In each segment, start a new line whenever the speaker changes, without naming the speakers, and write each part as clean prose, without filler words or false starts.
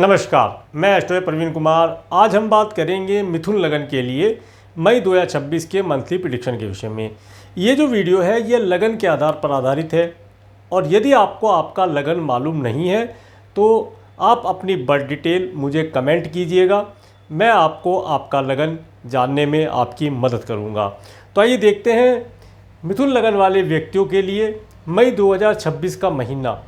नमस्कार, मैं एस्ट्रो प्रवीण कुमार। आज हम बात करेंगे मिथुन लगन के लिए मई 2026 के मंथली प्रेडिक्शन के विषय में। ये जो वीडियो है ये लगन के आधार पर आधारित है और यदि आपको आपका लगन मालूम नहीं है तो आप अपनी बर्थ डिटेल मुझे कमेंट कीजिएगा, मैं आपको आपका लगन जानने में आपकी मदद करूँगा। तो आइए देखते हैं मिथुन लगन वाले व्यक्तियों के लिए मई 2026 का महीना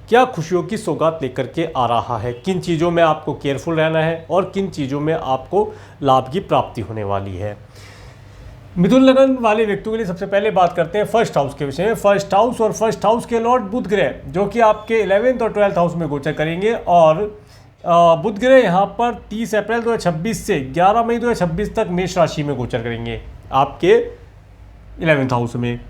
क्या खुशियों की सौगात लेकर के आ रहा है, किन चीज़ों में आपको केयरफुल रहना है और किन चीज़ों में आपको लाभ की प्राप्ति होने वाली है। मिथुन लगन वाले व्यक्तियों के लिए सबसे पहले बात करते हैं फर्स्ट हाउस के विषय में। फर्स्ट हाउस और फर्स्ट हाउस के लॉर्ड बुध ग्रह जो कि आपके 11th और 12th हाउस में गोचर करेंगे और बुध ग्रह यहाँ पर 30 अप्रैल 2026 से 11 मई 2026 तक मेष राशि में गोचर करेंगे आपके 11th हाउस में,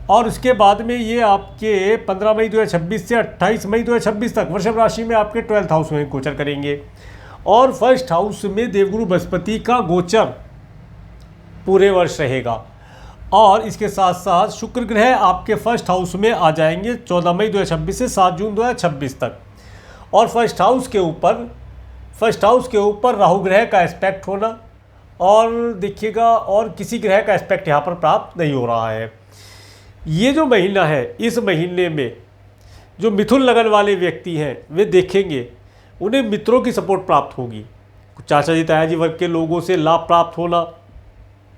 और उसके बाद में ये आपके 15 मई 2026 से 28 मई 2026 तक वृषभ राशि में आपके 12th हाउस में गोचर करेंगे। और फर्स्ट हाउस में देवगुरु बृहस्पति का गोचर पूरे वर्ष रहेगा और इसके साथ साथ शुक्र ग्रह आपके फर्स्ट हाउस में आ जाएंगे 14 मई 2026 से 7 जून 2026 तक। और फर्स्ट हाउस के ऊपर राहु ग्रह का एस्पेक्ट होना और देखिएगा और किसी ग्रह का एस्पेक्ट यहाँ पर प्राप्त नहीं हो रहा है। ये जो महीना है, इस महीने में जो मिथुन लगन वाले व्यक्ति हैं वे देखेंगे उन्हें मित्रों की सपोर्ट प्राप्त होगी, चाचा जी ताया जी वर्ग के लोगों से लाभ प्राप्त होना,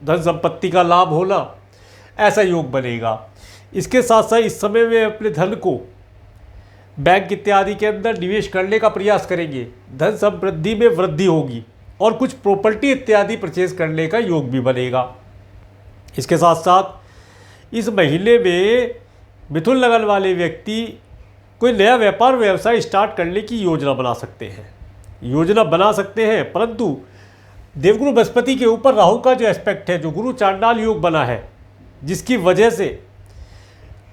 धन संपत्ति का लाभ होना, ऐसा योग बनेगा। इसके साथ साथ इस समय में अपने धन को बैंक इत्यादि के अंदर निवेश करने का प्रयास करेंगे, धन समृद्धि में वृद्धि होगी और कुछ प्रॉपर्टी इत्यादि परचेज करने का योग भी बनेगा। इसके साथ साथ इस महीने में मिथुन लगन वाले व्यक्ति कोई नया व्यापार व्यवसाय स्टार्ट करने की योजना बना सकते हैं, परंतु देवगुरु बृहस्पति के ऊपर राहु का जो एस्पेक्ट है, जो गुरु चांडाल योग बना है, जिसकी वजह से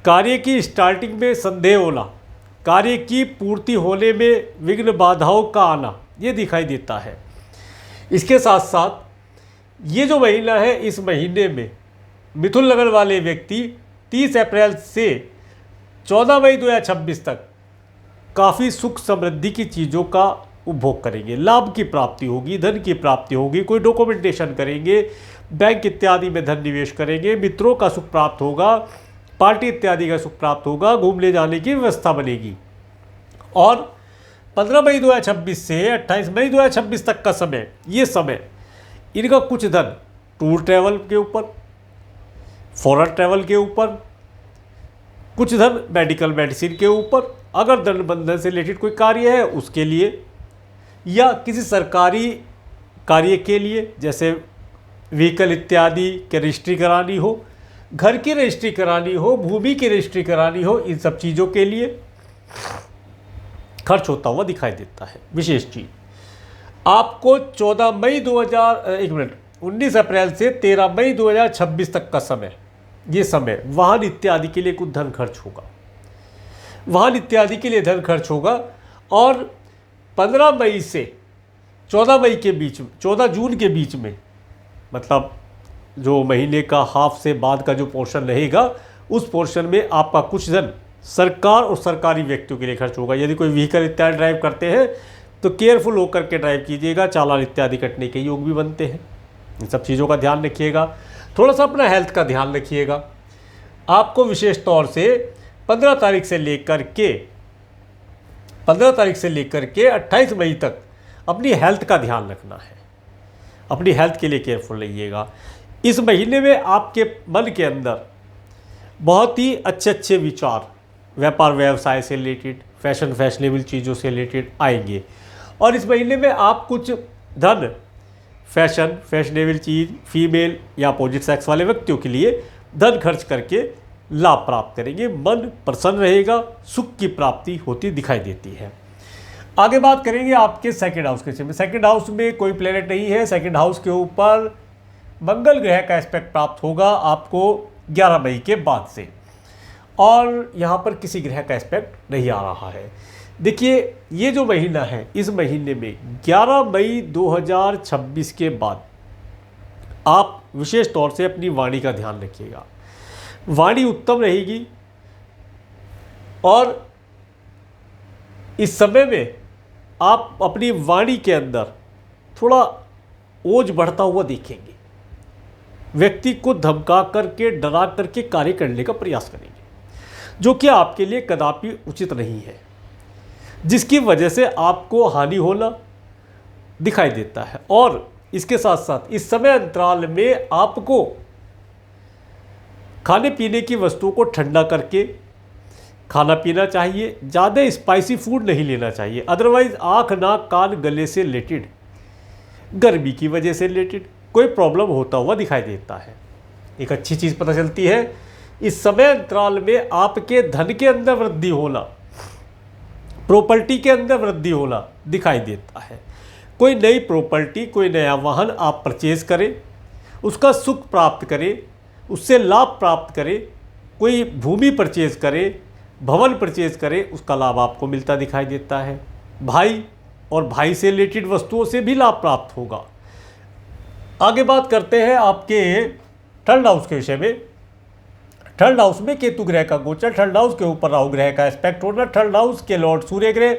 कार्य की स्टार्टिंग में संदेह होना, कार्य की पूर्ति होने में विघ्न बाधाओं का आना, ये दिखाई देता है। इसके साथ साथ ये जो महीना है, इस महीने में मिथुन लगन वाले व्यक्ति 30 अप्रैल से 14 मई 2026 तक काफ़ी सुख समृद्धि की चीज़ों का उपभोग करेंगे, लाभ की प्राप्ति होगी, धन की प्राप्ति होगी, कोई डॉक्यूमेंटेशन करेंगे, बैंक इत्यादि में धन निवेश करेंगे, मित्रों का सुख प्राप्त होगा, पार्टी इत्यादि का सुख प्राप्त होगा, घूमने जाने की व्यवस्था बनेगी। और 15 मई 2026 से 28 मई 2026 तक का समय, ये समय इनका कुछ धन टूर ट्रैवल के ऊपर, फॉरेन ट्रैवल के ऊपर, कुछ धन मेडिकल मेडिसिन के ऊपर, अगर धन बंधन से रिलेटेड कोई कार्य है उसके लिए, या किसी सरकारी कार्य के लिए जैसे व्हीकल इत्यादि की रजिस्ट्री करानी हो, घर की रजिस्ट्री करानी हो, भूमि की रजिस्ट्री करानी हो, इन सब चीज़ों के लिए खर्च होता हुआ दिखाई देता है। विशेष चीज़ आपको 19 अप्रैल से 13 मई 2026 तक का समय, ये समय वाहन इत्यादि के लिए कुछ धन खर्च होगा, और 15 मई से 14 मई के बीच में, 14 जून के बीच में, मतलब जो महीने का हाफ से बाद का जो पोर्शन रहेगा, उस पोर्शन में आपका कुछ धन सरकार और सरकारी व्यक्तियों के लिए खर्च होगा। यदि कोई व्हीकल इत्यादि ड्राइव करते हैं तो केयरफुल होकर के ड्राइव कीजिएगा, चालान इत्यादि कटने के योग भी बनते हैं। इन सब चीज़ों का ध्यान रखिएगा। थोड़ा सा अपना हेल्थ का ध्यान रखिएगा। आपको विशेष तौर से 15 तारीख से लेकर के 28 मई तक अपनी हेल्थ का ध्यान रखना है, अपनी हेल्थ के लिए केयरफुल रहिएगा। इस महीने में आपके मन के अंदर बहुत ही अच्छे विचार व्यापार व्यवसाय से रिलेटेड, फैशनेबल चीज़ों से रिलेटेड आएंगे, और इस महीने में आप कुछ धन फैशनेबल चीज़, फीमेल या अपोजिट सेक्स वाले व्यक्तियों के लिए धन खर्च करके लाभ प्राप्त करेंगे, मन प्रसन्न रहेगा, सुख की प्राप्ति होती दिखाई देती है। आगे बात करेंगे आपके सेकंड हाउस के विषय में। सेकंड हाउस में कोई प्लेनेट नहीं है। सेकंड हाउस के ऊपर मंगल ग्रह का एस्पेक्ट प्राप्त होगा आपको 11 मई के बाद से, और यहाँ पर किसी ग्रह का एस्पेक्ट नहीं आ रहा है। देखिए ये जो महीना है, इस महीने में 11 मई 2026 के बाद आप विशेष तौर से अपनी वाणी का ध्यान रखिएगा। वाणी उत्तम रहेगी और इस समय में आप अपनी वाणी के अंदर थोड़ा ओज बढ़ता हुआ देखेंगे। व्यक्ति को धमका करके, डरा करके कार्य करने का प्रयास करेंगे, जो कि आपके लिए कदापि उचित नहीं है, जिसकी वजह से आपको हानि होना दिखाई देता है। और इसके साथ साथ इस समय अंतराल में आपको खाने पीने की वस्तुओं को ठंडा करके खाना पीना चाहिए। ज़्यादा स्पाइसी फूड नहीं लेना चाहिए, अदरवाइज आँख, नाक, कान, गले से रिलेटेड, गर्मी की वजह से रिलेटेड कोई प्रॉब्लम होता हुआ दिखाई देता है। एक अच्छी चीज़ पता चलती है, इस समय अंतराल में आपके धन के अंदर वृद्धि होना, प्रॉपर्टी के अंदर वृद्धि होना दिखाई देता है। कोई नई प्रॉपर्टी, कोई नया वाहन आप परचेज करें, उसका सुख प्राप्त करें, उससे लाभ प्राप्त करें। कोई भूमि परचेज करें, भवन परचेज करें, उसका लाभ आपको मिलता दिखाई देता है। भाई और भाई से रिलेटेड वस्तुओं से भी लाभ प्राप्त होगा। आगे बात करते हैं आपके थर्ड हाउस के विषय में। थर्ड हाउस में केतु ग्रह का गोचर, थर्ड हाउस के ऊपर राहु ग्रह का एस्पेक्ट होना, थर्ड हाउस के लॉर्ड सूर्य ग्रह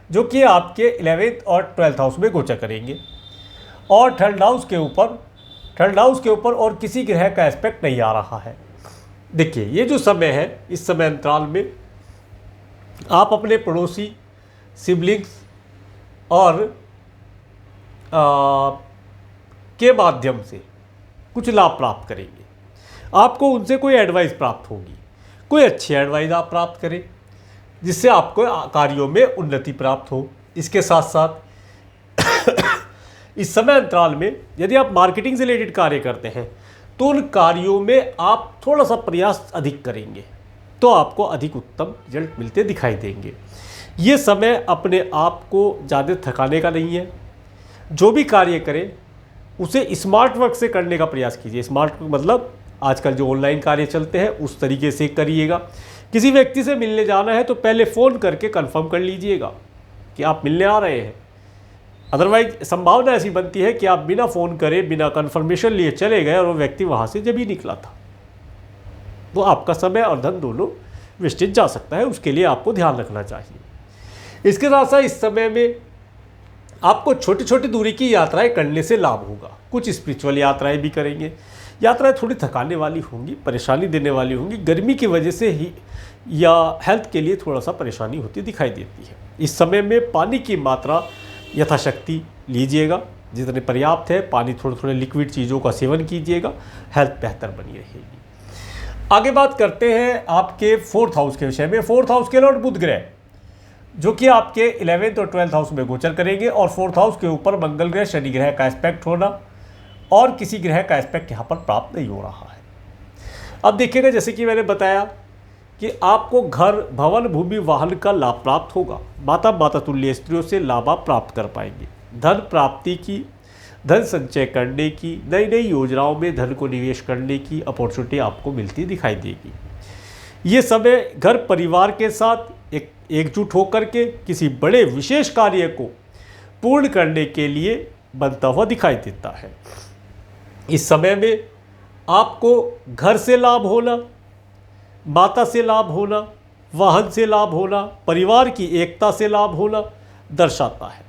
जो कि आपके 11th और 12th हाउस में गोचर करेंगे, और थर्ड हाउस के ऊपर और किसी ग्रह का एस्पेक्ट नहीं आ रहा है। देखिए, ये जो समय है, इस समय अंतराल में आप अपने पड़ोसी, सिबलिंग्स और के माध्यम से कुछ लाभ प्राप्त करेंगे। आपको उनसे कोई एडवाइस प्राप्त होगी, कोई अच्छी एडवाइस आप प्राप्त करें जिससे आपको कार्यों में उन्नति प्राप्त हो। इसके साथ साथ इस समय अंतराल में यदि आप मार्केटिंग से रिलेटेड कार्य करते हैं तो उन कार्यों में आप थोड़ा सा प्रयास अधिक करेंगे तो आपको अधिक उत्तम रिजल्ट मिलते दिखाई देंगे। ये समय अपने आप को ज़्यादा थकाने का नहीं है। जो भी कार्य करें उसे स्मार्ट वर्क से करने का प्रयास कीजिए। स्मार्ट वर्क मतलब आजकल जो ऑनलाइन कार्य चलते हैं उस तरीके से करिएगा। किसी व्यक्ति से मिलने जाना है तो पहले फ़ोन करके कंफर्म कर लीजिएगा कि आप मिलने आ रहे हैं। अदरवाइज संभावना ऐसी बनती है कि आप बिना फ़ोन करे, बिना कंफर्मेशन लिए चले गए और वो व्यक्ति वहाँ से जब ही निकला था, तो आपका समय और धन दोनों वेस्टेज जा सकता है। उसके लिए आपको ध्यान रखना चाहिए। इसके साथ साथ इस समय में आपको छोटी छोटी दूरी की यात्राएं करने से लाभ होगा। कुछ स्पिरिचुअल यात्राएं भी करेंगे। यात्राएं थोड़ी थकाने वाली होंगी, परेशानी देने वाली होंगी, गर्मी की वजह से ही या हेल्थ के लिए थोड़ा सा परेशानी होती दिखाई देती है। इस समय में पानी की मात्रा यथाशक्ति लीजिएगा, जितने पर्याप्त है। पानी, थोड़े थोड़े लिक्विड चीज़ों का सेवन कीजिएगा, हेल्थ बेहतर बनी रहेगी। आगे बात करते हैं आपके 4th हाउस के विषय में। 4th हाउस के लॉर्ड बुध ग्रह जो कि आपके 11th और 12th हाउस में गोचर करेंगे, और 4th हाउस के ऊपर मंगल ग्रह, शनि ग्रह का एस्पेक्ट होना, और किसी ग्रह का एस्पेक्ट यहाँ पर प्राप्त नहीं हो रहा है। अब देखिएगा, जैसे कि मैंने बताया कि आपको घर, भवन, भूमि, वाहन का लाभ प्राप्त होगा। माता तुल्य स्त्रियों से लाभ आप प्राप्त कर पाएंगे। धन प्राप्ति की, धन संचय करने की, नई नई योजनाओं में धन को निवेश करने की अपॉर्चुनिटी आपको मिलती दिखाई देगी। ये समय घर परिवार के साथ एकजुट होकर के किसी बड़े विशेष कार्य को पूर्ण करने के लिए बनता हुआ दिखाई देता है। इस समय में आपको घर से लाभ होना, माता से लाभ होना, वाहन से लाभ होना, परिवार की एकता से लाभ होना दर्शाता है।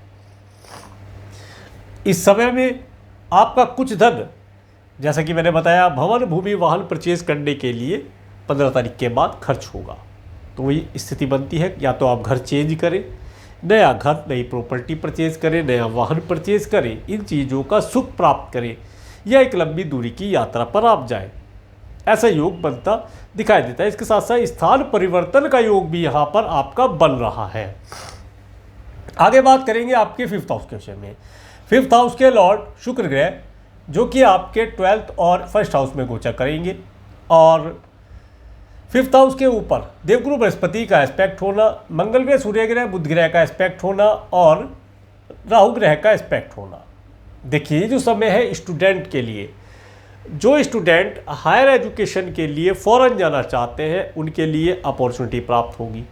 इस समय में आपका कुछ धन, जैसा कि मैंने बताया, भवन, भूमि, वाहन परचेज करने के लिए 15 तारीख के बाद खर्च होगा। तो वही स्थिति बनती है, या तो आप घर चेंज करें, नया घर, नई प्रॉपर्टी परचेज करें, नया वाहन परचेज करें, इन चीज़ों का सुख प्राप्त करें, या एक लंबी दूरी की यात्रा पर आप जाएं। ऐसा योग बनता दिखाई देता है। इसके साथ साथ स्थान परिवर्तन का योग भी यहाँ पर आपका बन रहा है। आगे बात करेंगे आपके 5th हाउस के विषय में। 5th हाउस के लॉर्ड शुक्र ग्रह जो कि आपके 12th और 1st हाउस में गोचर करेंगे, और 5th हाउस के ऊपर देवगुरु बृहस्पति का एस्पेक्ट होना, मंगल ग्रह, सूर्य ग्रह, बुध ग्रह का एस्पेक्ट होना, और राहु ग्रह का एस्पेक्ट होना। देखिए, ये जो समय है स्टूडेंट के लिए, जो स्टूडेंट हायर एजुकेशन के लिए फ़ॉरेन जाना चाहते हैं उनके लिए अपॉर्चुनिटी प्राप्त होगी,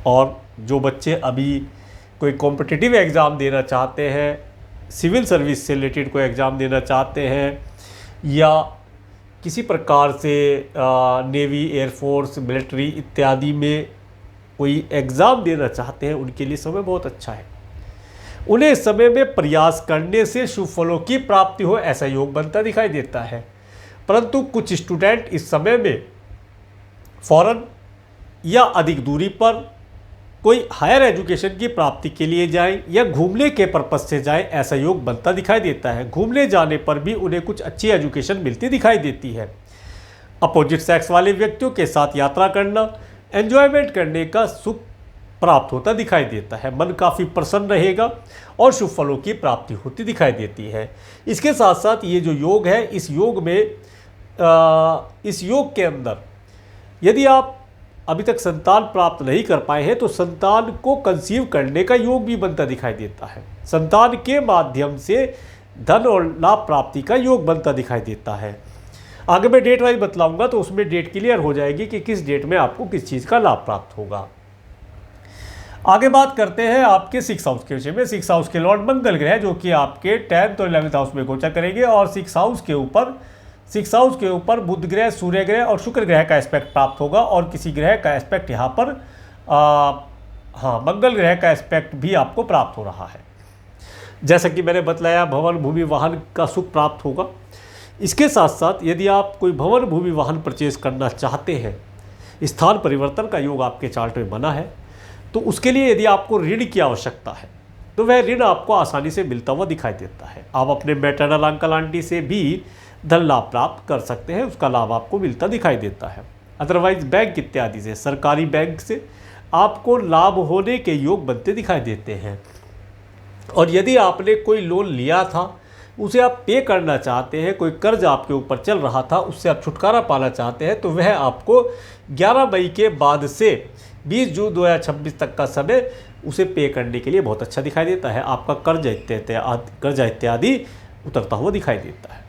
और जो बच्चे अभी कोई कॉम्पिटिटिव एग्ज़ाम देना चाहते हैं, सिविल सर्विस से रिलेटेड कोई एग्ज़ाम देना चाहते हैं, या किसी प्रकार से नेवी, एयरफोर्स, मिलिट्री इत्यादि में कोई एग्ज़ाम देना चाहते हैं उनके लिए समय बहुत अच्छा है। उन्हें इस समय में प्रयास करने से शुभ फलों की प्राप्ति हो ऐसा योग बनता दिखाई देता है। परंतु कुछ स्टूडेंट इस समय में फौरन या अधिक दूरी पर कोई हायर एजुकेशन की प्राप्ति के लिए जाएं या घूमने के पर्पज से जाएं ऐसा योग बनता दिखाई देता है। घूमने जाने पर भी उन्हें कुछ अच्छी एजुकेशन मिलती दिखाई देती है। अपोजिट सेक्स वाले व्यक्तियों के साथ यात्रा करना, एंजॉयमेंट करने का सुख प्राप्त होता दिखाई देता है। मन काफ़ी प्रसन्न रहेगा और शुभ फलों की प्राप्ति होती दिखाई देती है। इसके साथ साथ ये जो योग है, इस योग के अंदर यदि आप अभी तक संतान प्राप्त नहीं कर पाए हैं तो संतान को कंसीव करने का योग भी बनता दिखाई देता है। संतान के माध्यम से धन और लाभ प्राप्ति का योग बनता दिखाई देता है। आगे मैं डेट वाइज बतलाऊंगा तो उसमें डेट क्लियर हो जाएगी कि किस डेट में आपको किस चीज़ का लाभ प्राप्त होगा। आगे बात करते हैं आपके 6 हाउस के विषय में। 6 हाउस के लॉर्ड मंगल ग्रह जो कि आपके 10th और 11th हाउस में गोचर करेंगे और 6 हाउस के ऊपर बुध ग्रह, सूर्य ग्रह और शुक्र ग्रह का एस्पेक्ट प्राप्त होगा और किसी ग्रह का एस्पेक्ट यहाँ पर मंगल ग्रह का एस्पेक्ट भी आपको प्राप्त हो रहा है। जैसा कि मैंने बतलाया, भवन भूमि वाहन का सुख प्राप्त होगा। इसके साथ साथ यदि आप कोई भवन भूमि वाहन परचेज करना चाहते हैं, स्थान परिवर्तन का योग आपके चार्ट में बना है, तो उसके लिए यदि आपको ऋण की आवश्यकता है तो वह ऋण आपको आसानी से मिलता हुआ दिखाई देता है। आप अपने मैटरनल अंकल आंटी से भी धन लाभ प्राप्त कर सकते हैं, उसका लाभ आपको मिलता दिखाई देता है। अदरवाइज बैंक इत्यादि से, सरकारी बैंक से आपको लाभ होने के योग बनते दिखाई देते हैं। और यदि आपने कोई लोन लिया था, उसे आप पे करना चाहते हैं, कोई कर्ज आपके ऊपर चल रहा था, उससे आप छुटकारा पाना चाहते हैं, तो वह आपको 11 मई के बाद से 20 जून 2026 तक का समय उसे पे करने के लिए बहुत अच्छा दिखाई देता है। आपका कर्जा इत्यादि उतरता हुआ दिखाई देता है।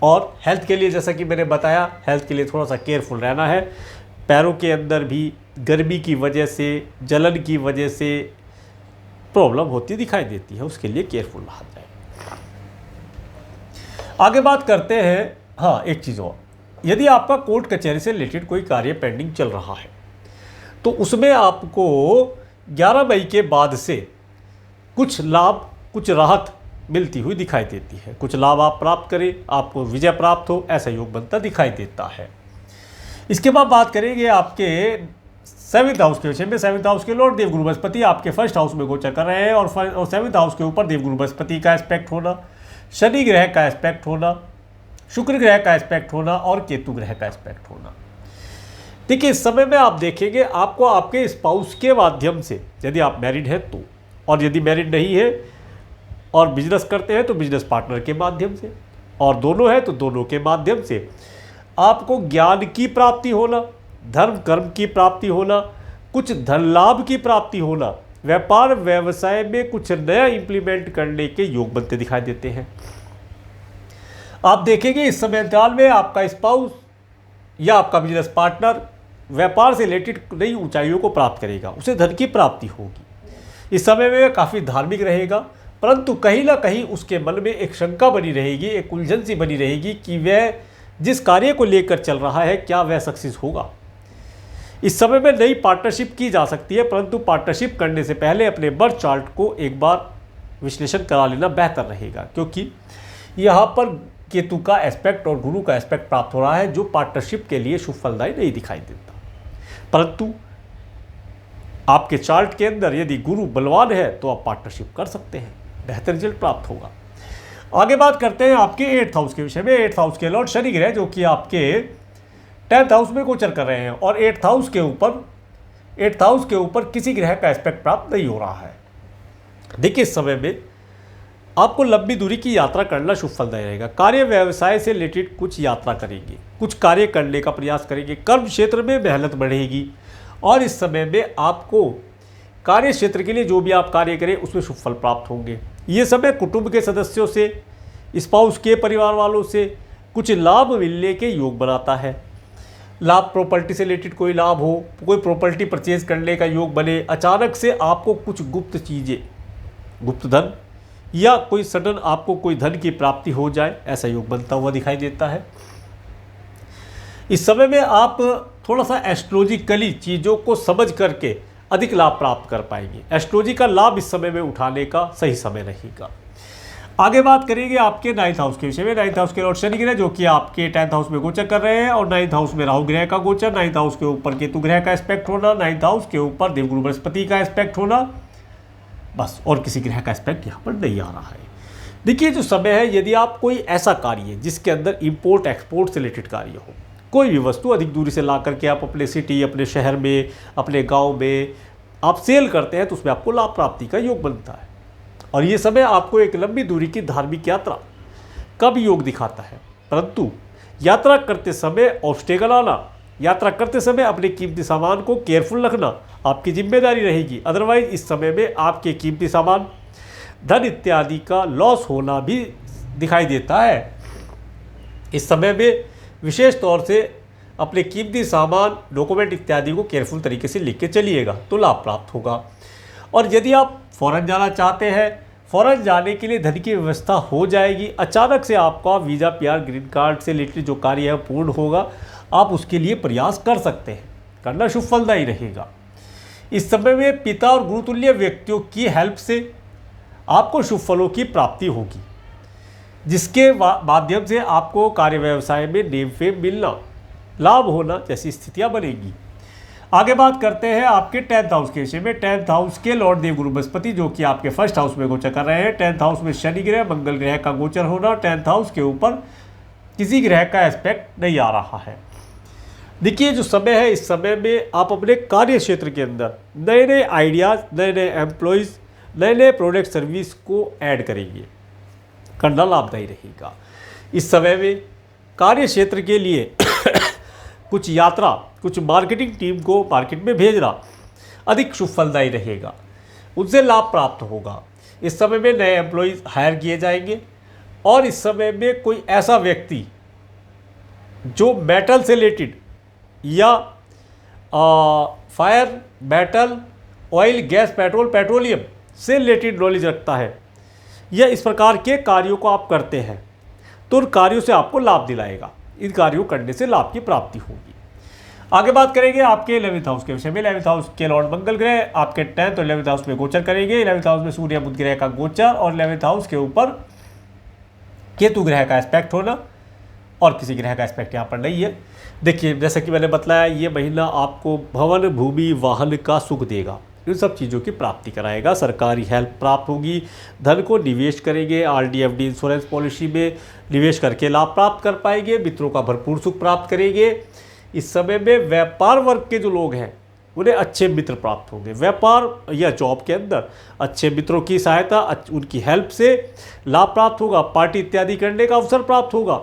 और हेल्थ के लिए, जैसा कि मैंने बताया, हेल्थ के लिए थोड़ा सा केयरफुल रहना है। पैरों के अंदर भी गर्मी की वजह से, जलन की वजह से प्रॉब्लम होती दिखाई देती है, उसके लिए केयरफुल रहा जाए। आगे बात करते हैं, एक चीज़ और, यदि आपका कोर्ट कचहरी से रिलेटेड कोई कार्य पेंडिंग चल रहा है तो उसमें आपको 11 मई के बाद से कुछ लाभ, कुछ राहत मिलती हुई दिखाई देती है। कुछ लाभ आप प्राप्त करें, आपको विजय प्राप्त हो, ऐसा योग बनता दिखाई देता है। इसके बाद बात करेंगे आपके 7th हाउस के विषय में। 7th हाउस के लॉर्ड देवगुरु बृहस्पति आपके 1st हाउस में गोचर कर रहे हैं और 7th हाउस के ऊपर देवगुरु बृहस्पति का एस्पेक्ट होना, शनि ग्रह का एस्पेक्ट होना, शुक्र ग्रह का एस्पेक्ट होना और केतु ग्रह का एस्पेक्ट होना। देखिए, इस समय में आप देखेंगे आपको आपके स्पाउस के माध्यम से, यदि आप मैरिड हैं तो, और यदि मैरिड नहीं है और बिजनेस करते हैं तो बिजनेस पार्टनर के माध्यम से, और दोनों हैं तो दोनों के माध्यम से आपको ज्ञान की प्राप्ति होना, धर्म कर्म की प्राप्ति होना, कुछ धन लाभ की प्राप्ति होना, व्यापार व्यवसाय में कुछ नया इंप्लीमेंट करने के योग बनते दिखाई देते हैं। आप देखेंगे इस समय अंतराल में आपका स्पाउस या आपका बिजनेस पार्टनर व्यापार से रिलेटेड नई ऊंचाइयों को प्राप्त करेगा, उसे धन की प्राप्ति होगी। इस समय में काफ़ी धार्मिक रहेगा, परंतु कहीं ना कहीं उसके मन में एक शंका बनी रहेगी, एक उलझन सी बनी रहेगी कि वह जिस कार्य को लेकर चल रहा है क्या वह सक्सेस होगा। इस समय में नई पार्टनरशिप की जा सकती है, परंतु पार्टनरशिप करने से पहले अपने बर्थ चार्ट को एक बार विश्लेषण करा लेना बेहतर रहेगा, क्योंकि यहाँ पर केतु का एस्पेक्ट और गुरु का एस्पेक्ट प्राप्त हो रहा है जो पार्टनरशिप के लिए शुभ फलदायी नहीं दिखाई देता। परंतु आपके चार्ट के अंदर यदि गुरु बलवान है तो आप पार्टनरशिप कर सकते हैं, बेहतर रिजल्ट प्राप्त होगा। आगे बात करते हैं आपके 8th हाउस के विषय में। 8th हाउस के लॉर्ड शनि ग्रह जो कि आपके 10th हाउस में गोचर कर रहे हैं और 8th हाउस के ऊपर किसी ग्रह का एस्पेक्ट प्राप्त नहीं हो रहा है। देखिए, इस समय में आपको लंबी दूरी की यात्रा करना शुभ फलदायी रहेगा। कार्य व्यवसाय से रिलेटेड कुछ यात्रा करेंगे, कुछ कार्य करने का प्रयास करेंगे, कर्म क्षेत्र में मेहनत बढ़ेगी और इस समय में आपको कार्य क्षेत्र के लिए जो भी आप कार्य करें उसमें शुभ फल प्राप्त होंगे। ये समय कुटुंब के सदस्यों से, स्पाउस के परिवार वालों से कुछ लाभ मिलने के योग बनाता है। लाभ, प्रॉपर्टी से रिलेटेड कोई लाभ हो, कोई प्रॉपर्टी परचेज करने का योग बने, अचानक से आपको कुछ गुप्त चीज़ें, गुप्त धन या कोई सडन आपको कोई धन की प्राप्ति हो जाए, ऐसा योग बनता हुआ दिखाई देता है। इस समय में आप थोड़ा सा एस्ट्रोलॉजिकली चीज़ों को समझ करके अधिक लाभ प्राप्त कर पाएंगे। एस्ट्रोलॉजी का लाभ इस समय में उठाने का सही समय रहेगा। आगे बात करेंगे आपके 9th हाउस के विषय में। 9th हाउस के लॉर्ड शनि ग्रह जो कि आपके 10th हाउस में गोचर कर रहे हैं, और 9th हाउस में राहु ग्रह का गोचर, 9th हाउस के ऊपर केतु ग्रह का एस्पेक्ट होना, 9th हाउस के ऊपर देवगुरु बृहस्पति का एस्पेक्ट होना, बस और किसी ग्रह का एस्पेक्ट यहाँ पर नहीं आ रहा है। देखिए जो समय है, यदि आप कोई ऐसा कार्य जिसके अंदर इंपोर्ट एक्सपोर्ट से रिलेटेड कार्य हो, कोई भी वस्तु अधिक दूरी से ला करके आप अपने सिटी, अपने शहर में, अपने गांव में आप सेल करते हैं, तो उसमें आपको लाभ प्राप्ति का योग बनता है। और ये समय आपको एक लंबी दूरी की धार्मिक यात्रा का भी योग दिखाता है। परंतु यात्रा करते समय ऑब्स्टेकल आना, यात्रा करते समय अपने कीमती सामान को केयरफुल रखना आपकी जिम्मेदारी रहेगी। अदरवाइज इस समय में आपके कीमती सामान, धन इत्यादि का लॉस होना भी दिखाई देता है। इस समय में विशेष तौर से अपने कीमती सामान, डॉक्यूमेंट इत्यादि को केयरफुल तरीके से लिख के चलिएगा तो लाभ प्राप्त होगा। और यदि आप फॉरेन जाना चाहते हैं, फॉरेन जाने के लिए धन की व्यवस्था हो जाएगी। अचानक से आपका वीज़ा, पीआर, ग्रीन कार्ड से रिलेटेड जो कार्य है पूर्ण होगा, आप उसके लिए प्रयास कर सकते हैं, करना शुभ फलदायी रहेगा। इस समय में पिता और गुरुतुल्य व्यक्तियों की हेल्प से आपको शुभ फलों की प्राप्ति होगी, जिसके माध्यम से आपको कार्य व्यवसाय में नेम फेम मिलना, लाभ होना जैसी स्थितियां बनेगी। आगे बात करते हैं आपके 10th हाउस के विषय में। 10th हाउस के लॉर्ड देवगुरु बृहस्पति जो कि आपके 1st हाउस में गोचर कर रहे हैं। 10th हाउस में शनि ग्रह, मंगल ग्रह का गोचर होना, 10th हाउस के ऊपर किसी ग्रह का एस्पेक्ट नहीं आ रहा है। देखिए जो समय है, इस समय में आप अपने कार्य क्षेत्र के अंदर नए नए आइडियाज़, नए नए एम्प्लॉयज़, नए नए प्रोडक्ट सर्विस को ऐड करेंगे, करना लाभदायी रहेगा। इस समय में कार्य क्षेत्र के लिए कुछ यात्रा, कुछ मार्केटिंग टीम को मार्केट में भेजना अधिक शुभ फलदायी रहेगा, उनसे लाभ प्राप्त होगा। इस समय में नए एम्प्लॉयज़ हायर किए जाएंगे। और इस समय में कोई ऐसा व्यक्ति जो मेटल से रिलेटेड या fire, metal, oil, gas, petrol, petroleum से रिलेटेड नॉलेज रखता है या इस प्रकार के कार्यों को आप करते हैं, तो उन कार्यों से आपको लाभ दिलाएगा। इन कार्यों करने से लाभ की प्राप्ति होगी। आगे बात करेंगे आपके 11th हाउस के विषय में। 11th हाउस के लॉर्ड मंगल ग्रह आपके 10th और 11th हाउस में गोचर करेंगे। 11th हाउस में सूर्य बुध ग्रह का गोचर और 11th हाउस के ऊपर केतु ग्रह का एस्पेक्ट होना, और किसी ग्रह का एस्पेक्ट यहाँ पर नहीं है। देखिए जैसा कि मैंने बताया, ये महीना आपको भवन, भूमि, वाहन का सुख देगा, इन सब चीज़ों की प्राप्ति कराएगा। सरकारी हेल्प प्राप्त होगी, धन को निवेश करेंगे, आरडी, एफडी, इंश्योरेंस पॉलिसी में निवेश करके लाभ प्राप्त कर पाएंगे, मित्रों का भरपूर सुख प्राप्त करेंगे। इस समय में व्यापार वर्ग के जो लोग हैं उन्हें अच्छे मित्र प्राप्त होंगे। व्यापार या जॉब के अंदर अच्छे मित्रों की सहायता, उनकी हेल्प से लाभ प्राप्त होगा, पार्टी इत्यादि करने का अवसर प्राप्त होगा।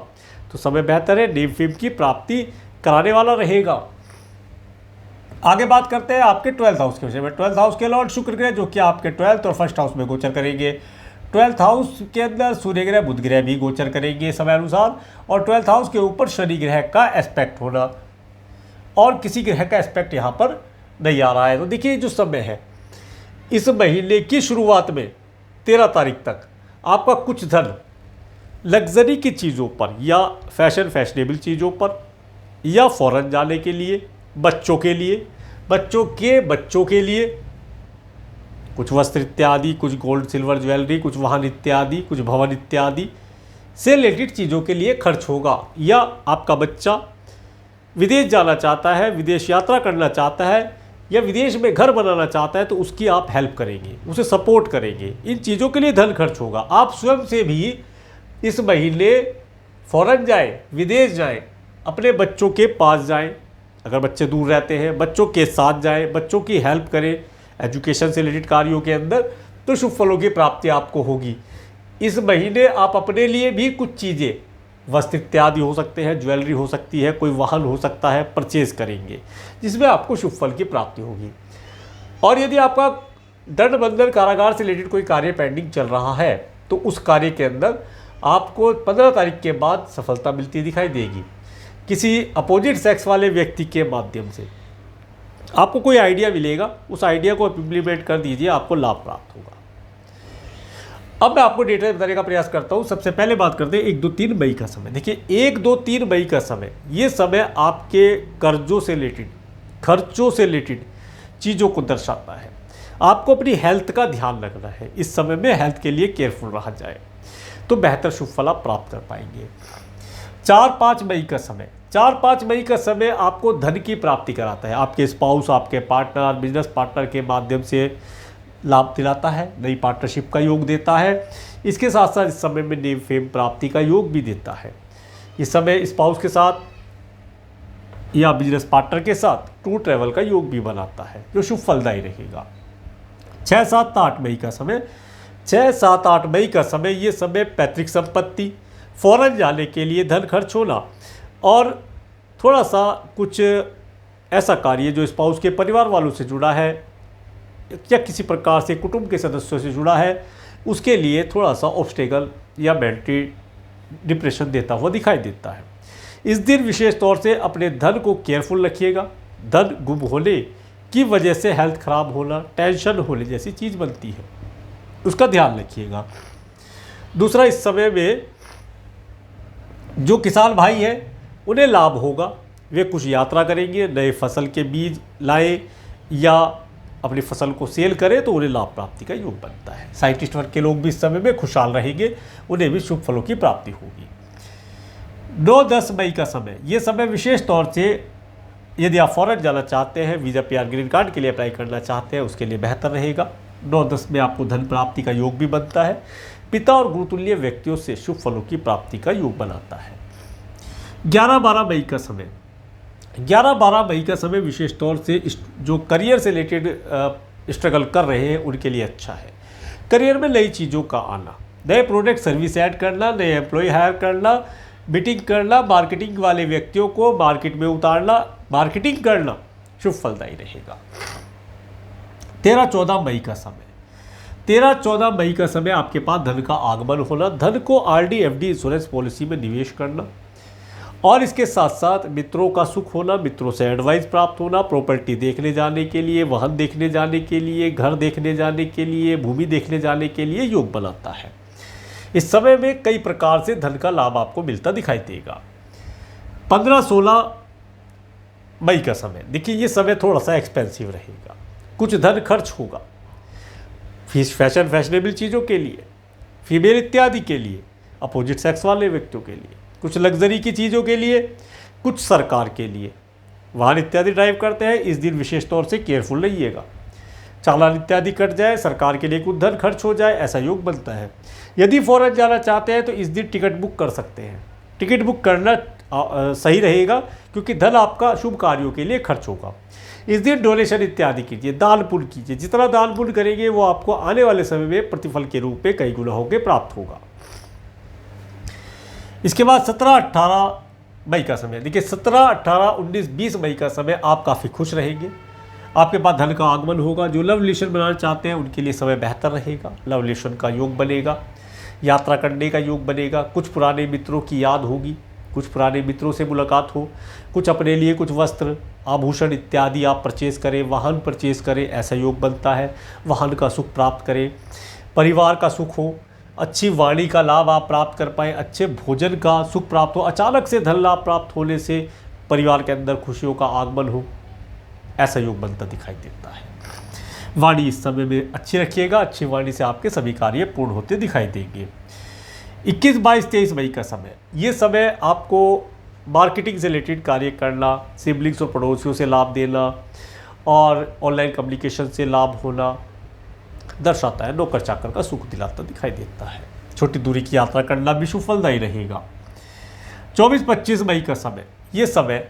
तो समय बेहतर है, नेम फेम की प्राप्ति कराने वाला रहेगा। आगे बात करते हैं आपके 12th हाउस के विषय में। 12th हाउस के लॉर्ड शुक्र ग्रह जो कि आपके 12th और 1st हाउस में गोचर करेंगे। 12th हाउस के अंदर सूर्य ग्रह, बुध ग्रह भी गोचर करेंगे समय अनुसार, और 12th हाउस के ऊपर शनि ग्रह का एस्पेक्ट होना, और किसी ग्रह का एस्पेक्ट यहाँ पर नहीं आ रहा है। तो देखिए जो समय है, इस महीने की शुरुआत में 13 तारीख तक आपका कुछ धन लग्जरी की चीज़ों पर या फैशनेबल चीज़ों पर या फॉरेन जाने के लिए, बच्चों के लिए, बच्चों के लिए कुछ वस्त्र इत्यादि, कुछ गोल्ड सिल्वर ज्वेलरी, कुछ वाहन इत्यादि, कुछ भवन इत्यादि से रिलेटेड चीज़ों के लिए खर्च होगा। या आपका बच्चा विदेश जाना चाहता है, विदेश यात्रा करना चाहता है, या विदेश में घर बनाना चाहता है, तो उसकी आप हेल्प करेंगे, उसे सपोर्ट करेंगे। इन चीज़ों के लिए धन खर्च होगा। आप स्वयं से भी इस महीने फॉरेन जाएं, विदेश जाएं, अपने बच्चों के पास जाएं, अगर बच्चे दूर रहते हैं बच्चों के साथ जाएं, बच्चों की हेल्प करें एजुकेशन से रिलेटेड कार्यों के अंदर, तो शुभ फलों की प्राप्ति आपको होगी। इस महीने आप अपने लिए भी कुछ चीज़ें, वस्त्र इत्यादि हो सकते हैं, ज्वेलरी हो सकती है, कोई वाहन हो सकता है, परचेज करेंगे, जिसमें आपको शुभ फल की प्राप्ति होगी। और यदि आपका दंड बंधन कारागार से रिलेटेड कोई कार्य पेंडिंग चल रहा है, तो उस कार्य के अंदर आपको 15 तारीख के बाद सफलता मिलती दिखाई देगी। किसी अपोजिट सेक्स वाले व्यक्ति के माध्यम से आपको कोई आइडिया मिलेगा, उस आइडिया को इम्प्लीमेंट कर दीजिए, आपको लाभ प्राप्त होगा। अब मैं आपको डेटा बताने का प्रयास करता हूँ। सबसे पहले बात करते हैं 1, 2, 3 मई का समय। देखिए 1, 2, 3 मई का समय, ये समय आपके कर्जों से रिलेटेड, खर्चों से रिलेटेड, चीज़ों को दर्शाता है। आपको अपनी हेल्थ का ध्यान रखना है, इस समय में हेल्थ के लिए केयरफुल रहा जाए तो बेहतर शुभ फल आप प्राप्त कर पाएंगे। 4-5 मई का समय, 4-5 मई का समय आपको धन की प्राप्ति कराता है। आपके स्पाउस, आपके पार्टनर, बिजनेस पार्टनर के माध्यम से लाभ दिलाता है, नई पार्टनरशिप का योग देता है। इसके साथ साथ इस समय में नेम फेम प्राप्ति का योग भी देता है। इस समय स्पाउस के साथ या बिजनेस पार्टनर के साथ टूर ट्रैवल का योग भी बनाता है, जो शुभ फलदायी रहेगा। 6-7-8 मई का समय, 6-7-8 मई का समय, ये समय पैतृक संपत्ति, फौरन जाने के लिए धन खर्च होना और थोड़ा सा कुछ ऐसा कार्य जो स्पाउस के परिवार वालों से जुड़ा है या किसी प्रकार से कुटुंब के सदस्यों से जुड़ा है, उसके लिए थोड़ा सा ऑब्स्टेकल या मेंटली डिप्रेशन देता हुआ दिखाई देता है। इस दिन विशेष तौर से अपने धन को केयरफुल रखिएगा। धन गुम होने की वजह से हेल्थ खराब होना, टेंशन होने जैसी चीज़ बनती है, उसका ध्यान रखिएगा। दूसरा, इस समय में जो किसान भाई हैं उन्हें लाभ होगा। वे कुछ यात्रा करेंगे, नए फसल के बीज लाएं या अपनी फसल को सेल करें तो उन्हें लाभ प्राप्ति का योग बनता है। साइंटिस्ट वर्ग के लोग भी इस समय में खुशहाल रहेंगे, उन्हें भी शुभ फलों की प्राप्ति होगी। 9-10 मई का समय, ये समय विशेष तौर से यदि आप फॉरेन जाना चाहते हैं, वीज़ा PR ग्रीन कार्ड के लिए अप्लाई करना चाहते हैं, उसके लिए बेहतर रहेगा। 9-10 में आपको धन प्राप्ति का योग भी बनता है। पिता और गुरुतुल्य व्यक्तियों से शुभ फलों की प्राप्ति का योग बनाता है। 11-12 मई का समय, 11-12 मई का समय विशेष तौर से जो करियर से रिलेटेड स्ट्रगल कर रहे हैं उनके लिए अच्छा है। करियर में नई चीज़ों का आना, नए प्रोडक्ट सर्विस ऐड करना, नए एम्प्लॉय हायर करना, मीटिंग करना, मार्केटिंग वाले व्यक्तियों को मार्केट में उतारना, मार्केटिंग करना शुभ फलदायी रहेगा। 13-14 मई का समय, 13-14 मई का समय आपके पास धन का आगमन होना, धन को RD FD इंश्योरेंस पॉलिसी में निवेश करना और इसके साथ साथ मित्रों का सुख होना, मित्रों से एडवाइस प्राप्त होना, प्रॉपर्टी देखने जाने के लिए, वाहन देखने जाने के लिए, घर देखने जाने के लिए, भूमि देखने जाने के लिए योग बनाता है। इस समय में कई प्रकार से धन का लाभ आपको मिलता दिखाई देगा। 15-16 मई का समय, देखिए ये समय थोड़ा सा एक्सपेंसिव रहेगा, कुछ धन खर्च होगा फैशनेबल चीज़ों के लिए, फीमेल इत्यादि के लिए, अपोजिट सेक्स वाले व्यक्तियों के लिए, कुछ लग्जरी की चीज़ों के लिए, कुछ सरकार के लिए। वाहन इत्यादि ड्राइव करते हैं, इस दिन विशेष तौर से केयरफुल रहिएगा। चालान इत्यादि कट जाए, सरकार के लिए कुछ धन खर्च हो जाए, ऐसा योग बनता है। यदि फॉरेन जाना चाहते हैं तो इस दिन टिकट बुक कर सकते हैं। टिकट बुक करना सही रहेगा क्योंकि धन आपका शुभ कार्यों के लिए खर्च होगा। इस दिन डोनेशन इत्यादि कीजिए, दान पुण्य कीजिए। जितना दान पुण्य करेंगे वो आपको आने वाले समय में प्रतिफल के रूप में कई गुना होकर प्राप्त होगा। इसके बाद 17-18 मई का समय, देखिए 17, 18, 19, 20 मई का समय आप काफ़ी खुश रहेंगे। आपके पास धन का आगमन होगा। जो लव रिलेशन बनाना चाहते हैं उनके लिए समय बेहतर रहेगा। लव रिलेशन का योग बनेगा, यात्रा करने का योग बनेगा, कुछ पुराने मित्रों की याद होगी, कुछ पुराने मित्रों से मुलाकात हो, कुछ अपने लिए कुछ वस्त्र आभूषण इत्यादि आप परचेज़ करें, वाहन परचेज़ करें, ऐसा योग बनता है। वाहन का सुख प्राप्त करें, परिवार का सुख हो, अच्छी वाणी का लाभ आप प्राप्त कर पाएँ, अच्छे भोजन का सुख प्राप्त हो, अचानक से धन लाभ प्राप्त होने से परिवार के अंदर खुशियों का आगमन हो, ऐसा योग बनता दिखाई देता है। वाणी इस समय में अच्छी रखिएगा, अच्छी वाणी से आपके सभी कार्य पूर्ण होते दिखाई देंगे। 21, 22, 23 मई का समय, ये समय आपको मार्केटिंग से रिलेटेड कार्य करना, सिबलिंग्स और पड़ोसियों से लाभ देना और ऑनलाइन कम्युनिकेशन से लाभ होना दर्शाता है। नौकर चाकर का सुख दिलाता दिखाई देता है। छोटी दूरी की यात्रा करना भी शुभ फलदायी रहेगा। 24-25 मई का समय, ये समय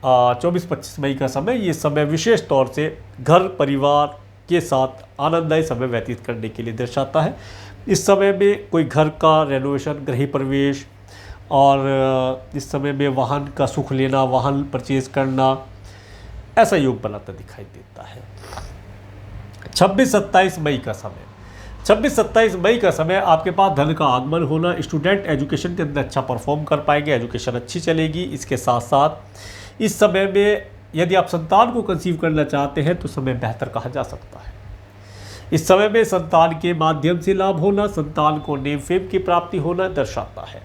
24-25 मई का समय, ये समय विशेष तौर से घर परिवार के साथ आनंददायी समय व्यतीत करने के लिए दर्शाता है। इस समय में कोई घर का रेनोवेशन, गृह प्रवेश और इस समय में वाहन का सुख लेना, वाहन परचेज़ करना, ऐसा योग बनाता दिखाई देता है। 26-27 मई का समय, 26-27 मई का समय आपके पास धन का आगमन होना। स्टूडेंट एजुकेशन के अंदर अच्छा परफॉर्म कर पाएंगे, एजुकेशन अच्छी चलेगी। इसके साथ साथ इस समय में यदि आप संतान को कंसीव करना चाहते हैं तो समय बेहतर कहा जा सकता है। इस समय में संतान के माध्यम से लाभ होना, संतान को नेम फेम की प्राप्ति होना दर्शाता है।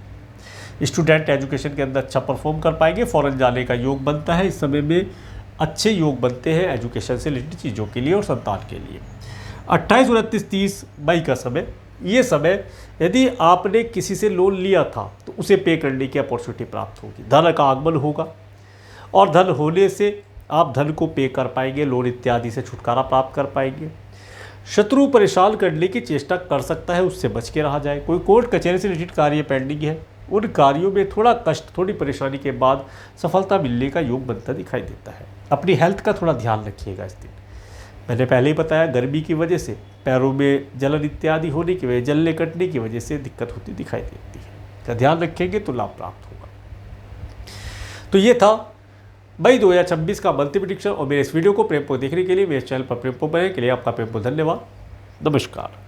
स्टूडेंट एजुकेशन के अंदर अच्छा परफॉर्म कर पाएंगे। फॉरेन जाने का योग बनता है। इस समय में अच्छे योग बनते हैं एजुकेशन से रिलेटेड चीज़ों के लिए और संतान के लिए। 28, 29, 30 मई का समय, ये समय यदि आपने किसी से लोन लिया था तो उसे पे करने की अपॉर्चुनिटी प्राप्त होगी, धन का आगमन होगा और धन होने से आप धन को पे कर पाएंगे, लोन इत्यादि से छुटकारा प्राप्त कर पाएंगे। शत्रु परेशान करने की चेष्टा कर सकता है, उससे बच के रहा जाए। कोई कोर्ट कचहरी से रिलेटेड कार्य पेंडिंग है, उन कार्यों में थोड़ा कष्ट, थोड़ी परेशानी के बाद सफलता मिलने का योग बनता दिखाई देता है। अपनी हेल्थ का थोड़ा ध्यान रखिएगा इस दिन। मैंने पहले ही बताया, गर्मी की वजह से पैरों में जलन इत्यादि होने की वजह, जलने कटने की वजह से दिक्कत होती दिखाई देती है। का ध्यान रखेंगे तो लाभ प्राप्त होगा। तो ये था मई 2026 का मंथली प्रेडिक्शन। और मेरे इस वीडियो को प्रेमपूर्वक देखने के लिए, मेरे चैनल पर प्रेमपूर्वक बनने के लिए आपका प्रेमपूर्वक धन्यवाद। नमस्कार।